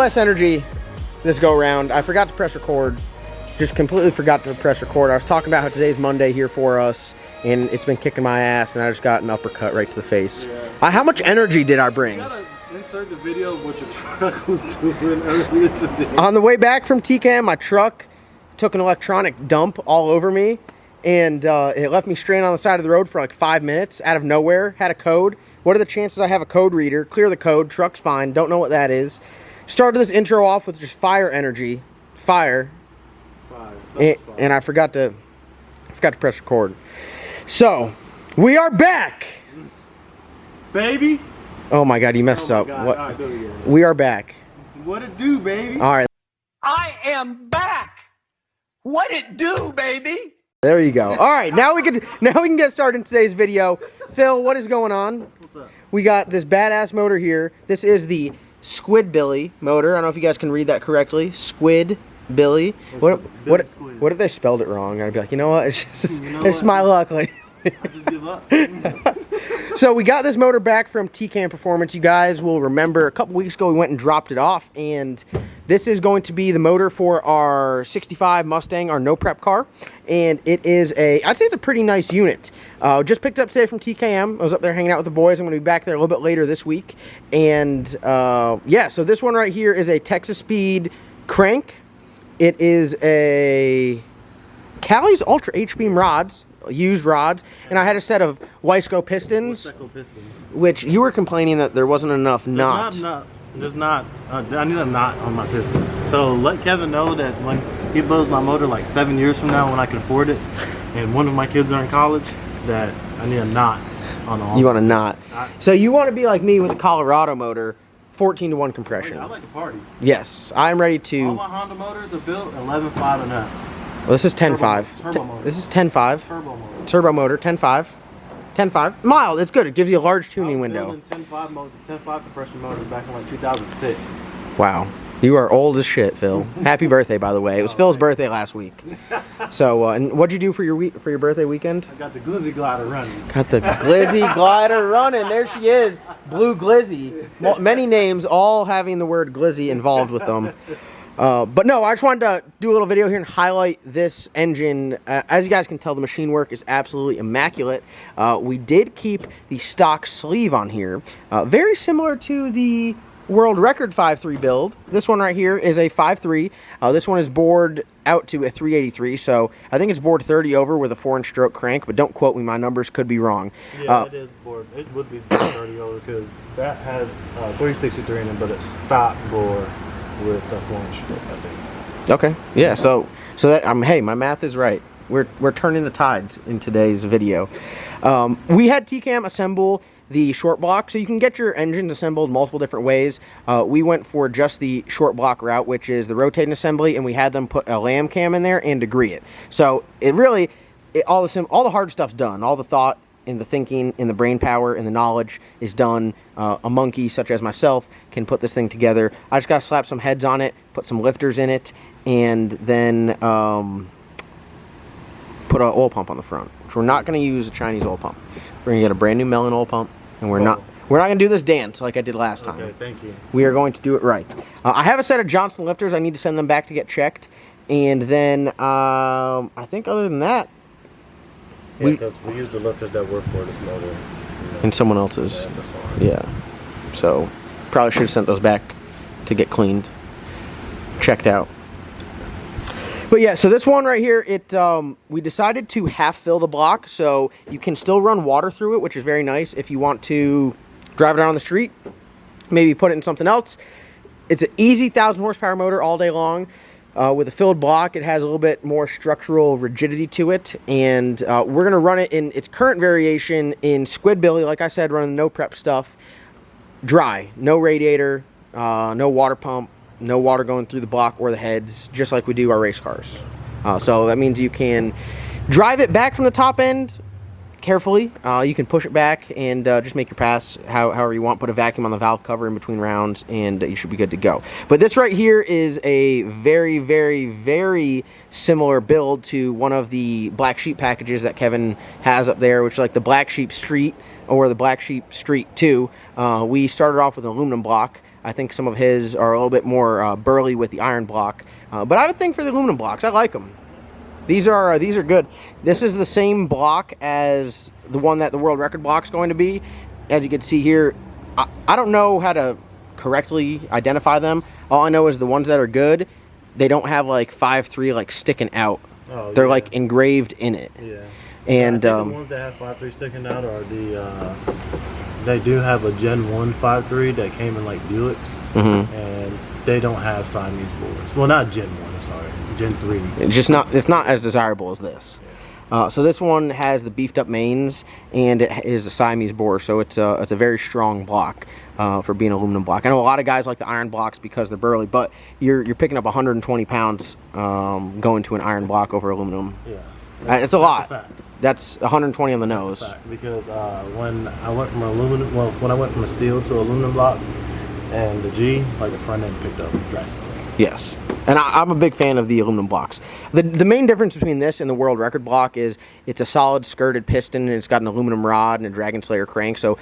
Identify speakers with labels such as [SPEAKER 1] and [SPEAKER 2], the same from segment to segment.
[SPEAKER 1] less energy this go around. I forgot to press record. Just completely forgot to press record. I was talking about how today's Monday here for us, and it's been kicking my ass, and I just got an uppercut right to the face. Yeah. How much energy did I bring?
[SPEAKER 2] You gotta insert the video of what your truck was doing earlier today.
[SPEAKER 1] On the way back from TCAM, my truck took an electronic dump all over me, and it left me stranded on the side of the road for like 5 minutes out of nowhere. Had a code. What are the chances I have a code reader? Clear the code. Truck's fine. Don't know what that is. Started this intro off with just fire energy. Fire. And I forgot to press record. So, we are back.
[SPEAKER 2] Baby.
[SPEAKER 1] Oh my God, you messed up. What?
[SPEAKER 2] All right, do it again.
[SPEAKER 1] We are back.
[SPEAKER 2] What it do, baby?
[SPEAKER 1] All right.
[SPEAKER 3] I am back. What it do, baby?
[SPEAKER 1] There you go. All right, now we can get started in today's video. Phil, what is going on?
[SPEAKER 2] What's up?
[SPEAKER 1] We got this badass motor here. This is the Squidbilly motor. I don't know if you guys can read that correctly. Squidbilly. What if they spelled it wrong? I'd be like, you know what? It's just my luck. Like,
[SPEAKER 2] I just give up.
[SPEAKER 1] So we got this motor back from TCAM Performance. You guys will remember a couple weeks ago we went and dropped it off, and this is going to be the motor for our 65 Mustang, our no prep car, and it is I'd say it's a pretty nice unit. Just picked up today from TKM. I was up there hanging out with the boys. I'm going to be back there a little bit later this week, and yeah, so this one right here is a Texas Speed crank. It is a Cali's Ultra H-beam rods, used rods, and I had a set of Wiseco pistons, which you were complaining that there wasn't enough knot.
[SPEAKER 2] There's not. I need a knot on my piston. So let Kevin know that when he builds my motor like 7 years from now when I can afford it, and one of my kids are in college, that I need a knot on all.
[SPEAKER 1] You want a knot. So you want to be like me with a Colorado motor, 14-to-1 compression.
[SPEAKER 2] I like to party.
[SPEAKER 1] Yes, I'm ready to.
[SPEAKER 2] All my Honda motors are built 11.5 and up.
[SPEAKER 1] Well, this is 10.5.
[SPEAKER 2] Turbo motor.
[SPEAKER 1] This is 10.5.
[SPEAKER 2] Turbo motor.
[SPEAKER 1] Turbo motor, 10.5. 10.5. Mild, it's good. It gives you a large tuning window.
[SPEAKER 2] 10.5 compression motors back in like 2006.
[SPEAKER 1] Wow. You are old as shit, Phil. Happy birthday, by the way. It was Phil's birthday last week. So, and what'd you do for your birthday weekend?
[SPEAKER 2] I got the Glizzy glider running.
[SPEAKER 1] Got the Glizzy glider running. There she is. Blue Glizzy. Many names, all having the word Glizzy involved with them. But no, I just wanted to do a little video here and highlight this engine. As you guys can tell, the machine work is absolutely immaculate. We did keep the stock sleeve on here. Very similar to the world record 5.3 build. This one right here is a 5.3. This one is bored out to a 383, so I think it's bored 30 over with a 4-inch stroke crank, but don't quote me, my numbers could be wrong.
[SPEAKER 2] Yeah, it is bored. It would be bored 30 over because that has 363 in it, but it's stock bore with a 4-inch stroke, I think.
[SPEAKER 1] Okay, yeah, so that hey, my math is right. We're turning the tides in today's video. We had TCAM assemble the short block, so you can get your engines assembled multiple different ways. We went for just the short block route, which is the rotating assembly, and we had them put a lam cam in there and degree it. So it really, all the hard stuff's done. All the thought and the thinking and the brain power and the knowledge is done. A monkey such as myself can put this thing together. I just gotta slap some heads on it, put some lifters in it, and then put an oil pump on the front, which we're not going to use a Chinese oil pump. We're going to get a brand new Mellon oil pump, and we're not going to do this dance like I did last time.
[SPEAKER 2] Okay, thank you.
[SPEAKER 1] We are going to do it right. I have a set of Johnson lifters. I need to send them back to get checked, and then I think other than that,
[SPEAKER 2] yeah, because we use the lifters that work for this motor, you know,
[SPEAKER 1] and someone else's.
[SPEAKER 2] SSR.
[SPEAKER 1] Yeah. So probably should have sent those back to get cleaned, checked out. But yeah, so this one right here, we decided to half fill the block, so you can still run water through it, which is very nice if you want to drive it around the street, maybe put it in something else. It's an easy 1,000 horsepower motor all day long. With a filled block, it has a little bit more structural rigidity to it, and we're going to run it in its current variation in Squidbilly, like I said, running no prep stuff, dry, no radiator, no water pump, no water going through the block or the heads, just like we do our race cars. So that means you can drive it back from the top end carefully. You can push it back and just make your pass however you want. Put a vacuum on the valve cover in between rounds, and you should be good to go. But this right here is a very, very, very similar build to one of the Black Sheep packages that Kevin has up there, which is like the Black Sheep Street or the Black Sheep Street 2. We started off with an aluminum block. I think some of his are a little bit more burly with the iron block. But I would think for the aluminum blocks, I like them. These are good. This is the same block as the one that the world record block is going to be. As you can see here, I don't know how to correctly identify them. All I know is the ones that are good, they don't have like 5.3 like sticking out. Oh, they're like engraved in it.
[SPEAKER 2] Yeah.
[SPEAKER 1] And
[SPEAKER 2] the ones that have 5.3 sticking out are the they do have a Gen 1 5.3 that came in like Buicks, and they don't have Siamese bores. Well, not Gen 1. I'm sorry, Gen 3.
[SPEAKER 1] It's not as desirable as this. So this one has the beefed up mains, and it is a Siamese bore, so it's a very strong block for being aluminum block. I know a lot of guys like the iron blocks because they're burly, but you're picking up 120 pounds going to an iron block over aluminum.
[SPEAKER 2] Yeah,
[SPEAKER 1] it's a lot. That's 120 on the nose.
[SPEAKER 2] That's a fact, because when I went from a steel to aluminum block, and the G, like the front end picked up drastically.
[SPEAKER 1] Yes. And I'm a big fan of the aluminum blocks. The main difference between this and the world record block is it's a solid skirted piston, and it's got an aluminum rod and a Dragon Slayer crank. So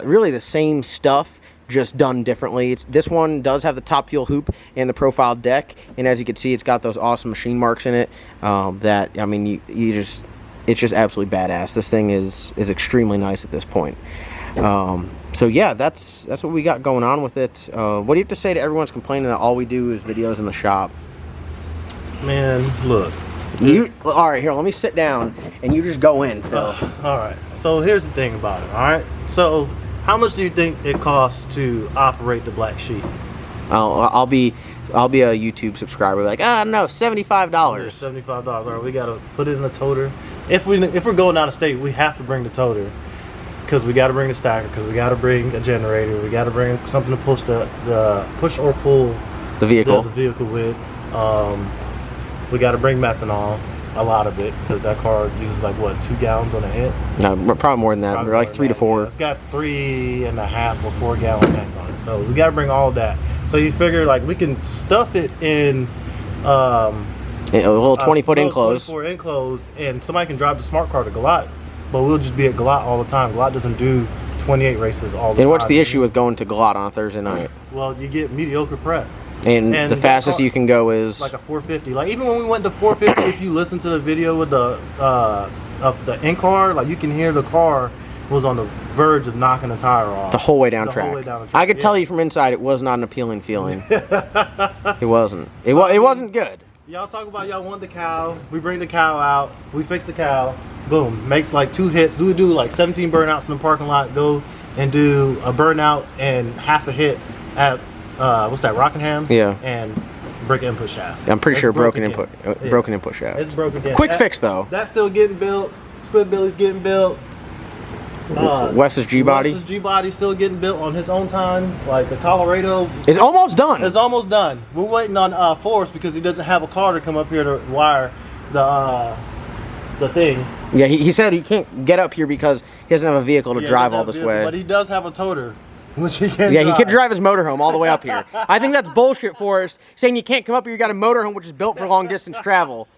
[SPEAKER 1] really the same stuff, just done differently. This one does have the top fuel hoop and the profile deck, and as you can see, it's got those awesome machine marks in it. That, I mean, it's just absolutely badass. This thing is extremely nice at this point. So yeah, that's what we got going on with it. What do you have to say to everyone's complaining that all we do is videos in the shop?
[SPEAKER 2] Man, look.
[SPEAKER 1] All right, here, let me sit down and you just go in, Phil.
[SPEAKER 2] All right. So here's the thing about it. All right. So how much do you think it costs to operate the black sheep?
[SPEAKER 1] I'll be a YouTube subscriber. Like, I don't know, $75.
[SPEAKER 2] Yeah, $75. All right, we gotta put it in a toter. If we're going out of state, we have to bring the toter. Because we got to bring the stacker, because we got to bring a generator, we got to bring something to push the push or pull
[SPEAKER 1] the vehicle
[SPEAKER 2] with. We got to bring methanol, a lot of it, because that car uses like what, 2 gallons on a hit?
[SPEAKER 1] No, probably more than that. They're like 3 to 4.
[SPEAKER 2] Yeah, it's got 3.5 or 4 gallon tank on it, so we got to bring all that. So you figure like we can stuff it in
[SPEAKER 1] a little 20-foot enclosed.
[SPEAKER 2] 24 enclosed, and somebody can drive the smart car to Galat. But we'll just be at Galat all the time. Galat doesn't do 28 races all the time.
[SPEAKER 1] And what's the issue with going to Galat on a Thursday night?
[SPEAKER 2] Well, you get mediocre prep.
[SPEAKER 1] And the fastest you can go is
[SPEAKER 2] like a 450. Like even when we went to 450, if you listen to the video with the of the in-car, like you can hear the car was on the verge of knocking the tire off.
[SPEAKER 1] The whole way down track. I could tell you from inside it was not an appealing feeling. It wasn't. It wasn't good.
[SPEAKER 2] Y'all talk about y'all want the cow. We bring the cow out. We fix the cow. Boom. Makes like 2 hits. We do like 17 burnouts in the parking lot. Go and do a burnout and half a hit at what's that, Rockingham?
[SPEAKER 1] Yeah.
[SPEAKER 2] And break input shaft.
[SPEAKER 1] I'm pretty sure broken input shaft.
[SPEAKER 2] It's broken down.
[SPEAKER 1] Quick fix though.
[SPEAKER 2] That's still getting built. Squidbilly's getting built.
[SPEAKER 1] Wes's G-body.
[SPEAKER 2] Wes's G-body still getting built on his own time. Like the Colorado
[SPEAKER 1] is almost done.
[SPEAKER 2] It's almost done. We're waiting on Forrest because he doesn't have a car to come up here to wire the thing.
[SPEAKER 1] Yeah, he said he can't get up here because he doesn't have a vehicle to drive all this way.
[SPEAKER 2] But he does have a toter, which he can.
[SPEAKER 1] Yeah, he could drive his motorhome all the way up here. I think that's bullshit, Forrest. Saying you can't come up here, you got a motorhome which is built for long distance travel.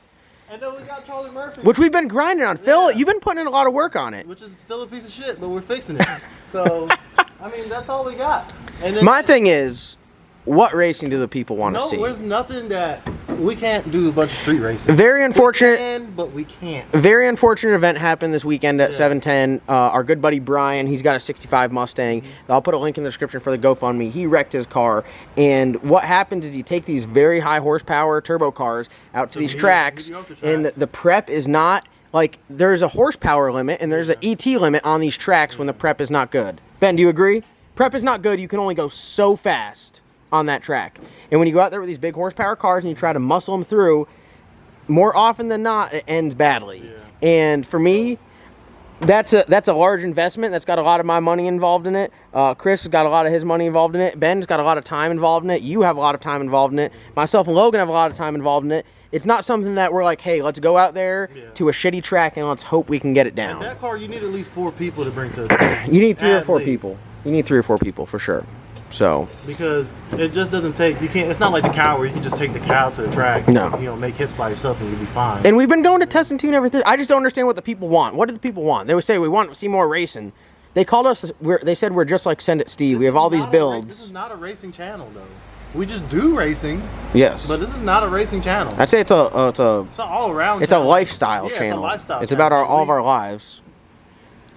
[SPEAKER 2] And then we got Charlie Murphy,
[SPEAKER 1] which we've been grinding on. Phil, you've been putting in a lot of work on it.
[SPEAKER 2] Which is still a piece of shit, but we're fixing it. So, I mean, that's all we got. And then,
[SPEAKER 1] my thing is, what racing do the people want to see?
[SPEAKER 2] No, there's nothing that we can't do a bunch of street racing.
[SPEAKER 1] Very unfortunate.
[SPEAKER 2] We can, but we can't.
[SPEAKER 1] Very unfortunate event happened this weekend at 710. Our good buddy Brian, he's got a 65 Mustang. I'll put a link in the description for the GoFundMe. He wrecked his car. And what happens is you take these very high horsepower turbo cars out to these tracks, and the prep is not, like, there's a horsepower limit and there's an ET limit on these tracks when the prep is not good. Ben, do you agree? Prep is not good. You can only go so fast on that track. And when you go out there with these big horsepower cars and you try to muscle them through, more often than not, it ends badly. Yeah. And for me, that's a large investment. That's got a lot of my money involved in it. Chris has got a lot of his money involved in it. Ben's got a lot of time involved in it. You have a lot of time involved in it. Myself and Logan have a lot of time involved in it. It's not something that we're like, hey, let's go out there to a shitty track and let's hope we can get it down.
[SPEAKER 2] And that car, you need at least 4 people to bring to the track.
[SPEAKER 1] You need 3 or 4 people. You need 3 or 4 people for sure. So
[SPEAKER 2] because it just doesn't take, you can't, it's not like the cow where you can just take the cow to the track and,
[SPEAKER 1] no,
[SPEAKER 2] you know, make hits by yourself and you'll be fine.
[SPEAKER 1] And we've been going to test and tune everything. I just don't understand what the people want. What do the people want? They would say we want to see more racing. They called us. They said we're just like Send It Steve. We have all these builds.
[SPEAKER 2] This is not a racing channel, though. We just do racing.
[SPEAKER 1] Yes.
[SPEAKER 2] But this is not a racing channel.
[SPEAKER 1] I'd say it's an
[SPEAKER 2] all around.
[SPEAKER 1] It's a lifestyle channel.
[SPEAKER 2] It's a lifestyle.
[SPEAKER 1] It's about all of our lives.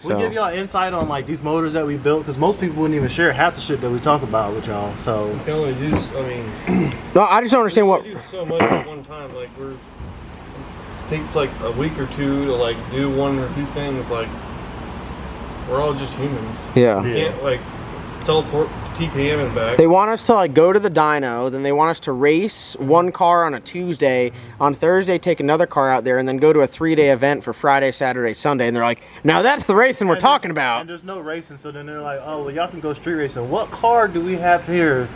[SPEAKER 2] We give y'all insight on like these motors that we built, because most people wouldn't even share half the shit that we talk about with y'all. So
[SPEAKER 4] we can only do. I mean,
[SPEAKER 1] no, I just don't understand what.
[SPEAKER 4] We do so much at one time. Like it takes like a week or two to like do one or two things. Like we're all just humans.
[SPEAKER 1] Yeah.
[SPEAKER 4] We can't like teleport TKM and back.
[SPEAKER 1] They want us to like go to the dyno, then they want us to race one car on a Tuesday, on Thursday take another car out there, and then go to a 3-day event for Friday, Saturday, Sunday. And they're like, now that's the racing we're talking about.
[SPEAKER 2] And there's no racing, so then they're like, oh, well, y'all can go street racing. What car do we have here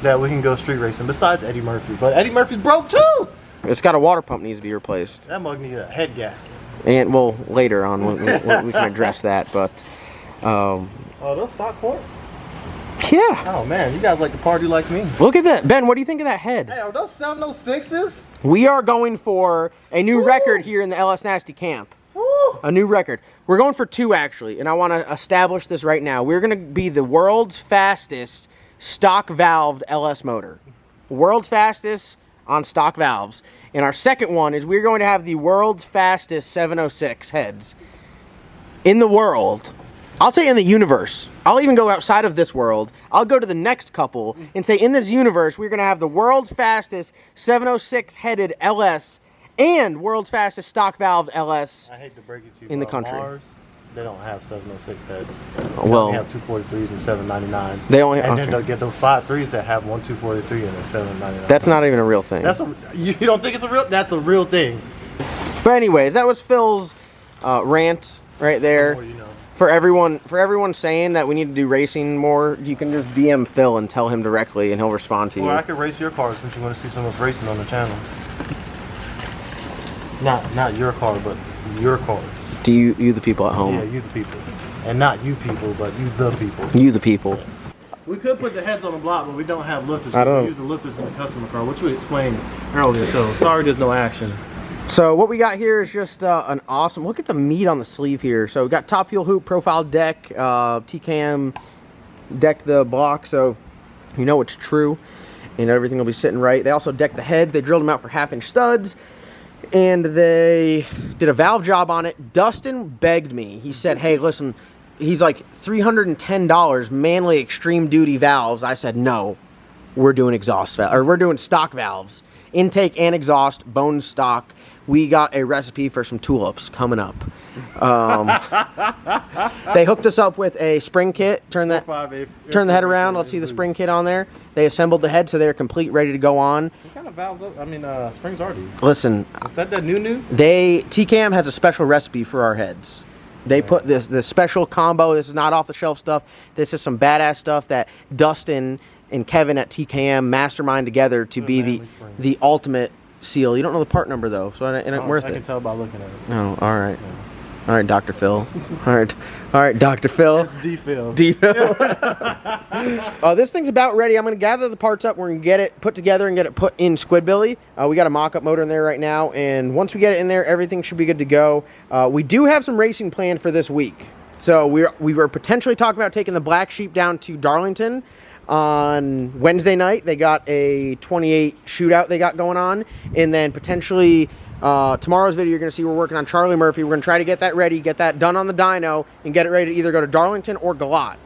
[SPEAKER 2] that we can go street racing besides Eddie Murphy? But Eddie Murphy's broke too.
[SPEAKER 1] It's got a water pump needs to be replaced.
[SPEAKER 2] That mug needs a head gasket.
[SPEAKER 1] And well, later on we can address that, but.
[SPEAKER 2] Oh, those stock quartz?
[SPEAKER 1] Yeah.
[SPEAKER 2] Oh man, you guys like to party like me.
[SPEAKER 1] Look at that. Ben, what do you think of that head?
[SPEAKER 2] Hey, are those 706s?
[SPEAKER 1] We are going for a new record here in the LS Nasty camp.
[SPEAKER 2] Woo.
[SPEAKER 1] A new record. We're going for 2 actually, and I want to establish this right now. We're going to be the world's fastest stock valved LS motor. World's fastest on stock valves. And our second one is we're going to have the world's fastest 706 heads in the world. I'll say in the universe. I'll even go outside of this world. I'll go to the next couple and say in this universe, we're going to have the world's fastest 706 headed LS and world's fastest stock valve LS
[SPEAKER 2] I hate to break it to you,
[SPEAKER 1] in the country.
[SPEAKER 2] Mars, they don't have 706 heads.
[SPEAKER 1] Well,
[SPEAKER 2] they only have 243s and 799s.
[SPEAKER 1] They only
[SPEAKER 2] and then they'll get those 5.3s that have 243 and a 799.
[SPEAKER 1] That's not even a real thing.
[SPEAKER 2] You don't think it's a real? That's a real thing.
[SPEAKER 1] But anyways, that was Phil's rant right there.
[SPEAKER 2] The more you know.
[SPEAKER 1] For everyone saying that we need to do racing more, you can just DM Phil and tell him directly, and he'll respond to you.
[SPEAKER 2] Or I could race your car since you want to see some of us racing on the channel. Not your car, but your cars.
[SPEAKER 1] Do you the people at home?
[SPEAKER 2] Yeah, you the people, and not you people, but you the people.
[SPEAKER 1] You the people.
[SPEAKER 2] Yes. We could put the heads on the block, but we don't have lifters.
[SPEAKER 1] I don't.
[SPEAKER 2] We use the lifters in the customer car, which we explained earlier. So sorry, there's no action.
[SPEAKER 1] So what we got here is just an awesome, look at the meat on the sleeve here. So we got top fuel hoop, profile deck, T-cam deck the block, so you know it's true, and everything will be sitting right. They also decked the heads. They drilled them out for 1/2-inch studs, and they did a valve job on it. Dustin begged me. He said, hey, listen, he's like $310, Manly extreme duty valves. I said, no, we're doing exhaust valve, or we're doing stock valves, intake and exhaust, bone stock. We got a recipe for some tulips coming up. They hooked us up with a spring kit. Turn the head around. Let's see the spring kit on there. They assembled the head so they're complete, ready to go on.
[SPEAKER 2] What kind of valves? Springs are these?
[SPEAKER 1] Listen,
[SPEAKER 2] Is that new?
[SPEAKER 1] T-Cam has a special recipe for our heads. They put this special combo. This is not off the shelf stuff. This is some badass stuff that Dustin and Kevin at TKM mastermind together to be the ultimate seal. You don't know the part number though, so it ain't worth it.
[SPEAKER 2] I can tell by looking at it.
[SPEAKER 1] Oh, all right. Yeah. All right, Dr. Phil. All right, Dr. Phil.
[SPEAKER 2] It's D-Phil.
[SPEAKER 1] D-Phil. This thing's about ready. I'm going to gather the parts up. We're going to get it put together and get it put in Squidbilly. We got a mock-up motor in there right now, and once we get it in there, everything should be good to go. We do have some racing planned for this week. So we were potentially talking about taking the Black Sheep down to Darlington on Wednesday night. They got a 28 shootout they got going on, and then potentially tomorrow's video you're going to see we're working on Charlie Murphy. We're going to try to get that ready, get that done on the dyno, and get it ready to either go to Darlington or Galat.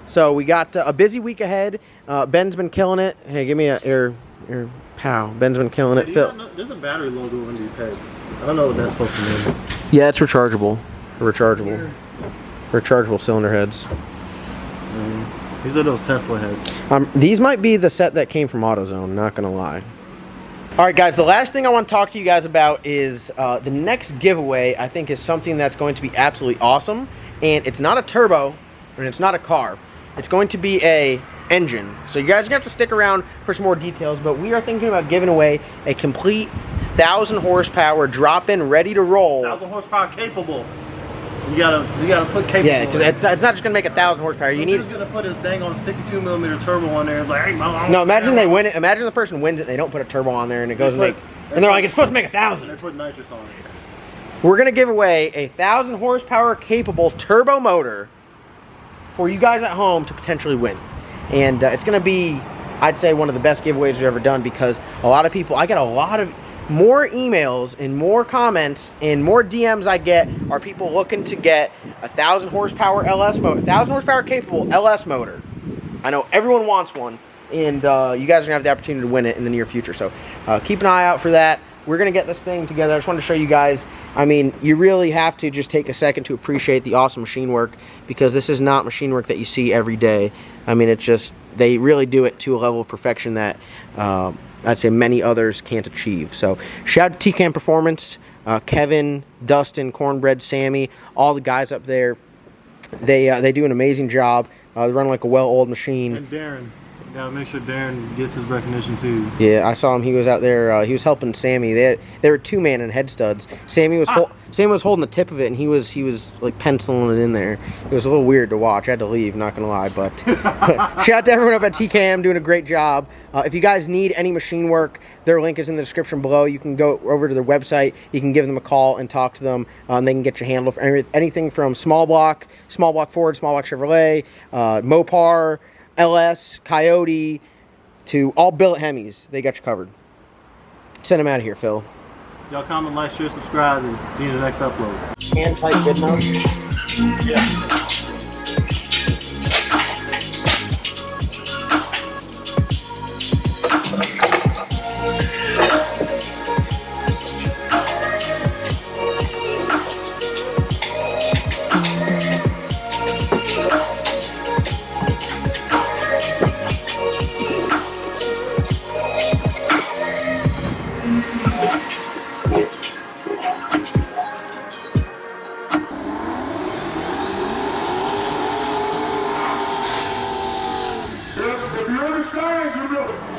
[SPEAKER 1] So we got a busy week ahead. Ben's been killing it. Hey, give me your pow. Ben's been killing it. Phil.
[SPEAKER 2] There's a battery logo on these heads. I don't know what that's supposed to mean.
[SPEAKER 1] Yeah, it's rechargeable. Rechargeable cylinder heads.
[SPEAKER 2] These are those Tesla heads.
[SPEAKER 1] These might be the set that came from AutoZone, not gonna lie. All right, guys, the last thing I want to talk to you guys about is the next giveaway. I think is something that's going to be absolutely awesome, and it's not a turbo, and it's not a car. It's going to be a engine. So you guys are gonna have to stick around for some more details, but we are thinking about giving away a complete 1,000 horsepower drop-in, ready to roll.
[SPEAKER 2] 1,000 horsepower capable. You gotta put capable.
[SPEAKER 1] Yeah, because it's not just gonna make 1,000 horsepower. You need.
[SPEAKER 2] Who's gonna put his dang on 62mm turbo on there? Like, hey,
[SPEAKER 1] no, imagine they win it. Imagine the person wins it. They don't put a turbo on there, and it goes and they're like, it's supposed to make 1,000.
[SPEAKER 2] They put nitrous on it.
[SPEAKER 1] We're gonna give away a 1,000 horsepower capable turbo motor for you guys at home to potentially win. And it's going to be, I'd say, one of the best giveaways we've ever done, because a lot of people, I get a lot of more emails and more comments and more DMs I get are people looking to get a 1,000 horsepower LS motor, 1,000 horsepower capable LS motor. I know everyone wants one, and you guys are gonna have the opportunity to win it in the near future. So keep an eye out for that. We're gonna get this thing together. I just wanted to show you guys. I mean, you really have to just take a second to appreciate the awesome machine work, because this is not machine work that you see every day. I mean, it's just, they really do it to a level of perfection that I'd say many others can't achieve. So shout out to TCAM Performance, Kevin, Dustin, Cornbread, Sammy, all the guys up there. They do an amazing job. They run like a well-oiled machine.
[SPEAKER 2] And Darren. Gotta make sure Darren gets his recognition too.
[SPEAKER 1] Yeah, I saw him. He was out there. He was helping Sammy. They were two-man and head studs. Sammy was holding the tip of it, and he was like penciling it in there. It was a little weird to watch. I had to leave, not gonna lie. But shout out to everyone up at TKM doing a great job. If you guys need any machine work, their link is in the description below. You can go over to their website. You can give them a call and talk to them. They can get you handled for anything from small block Ford, small block Chevrolet, Mopar, LS, Coyote, to all billet Hemis. They got you covered. Send them out of here, Phil.
[SPEAKER 2] Y'all comment, like, share, subscribe, and see you in the next upload.
[SPEAKER 1] Hand tight good mount.
[SPEAKER 2] Yeah.
[SPEAKER 5] If you understand, you know.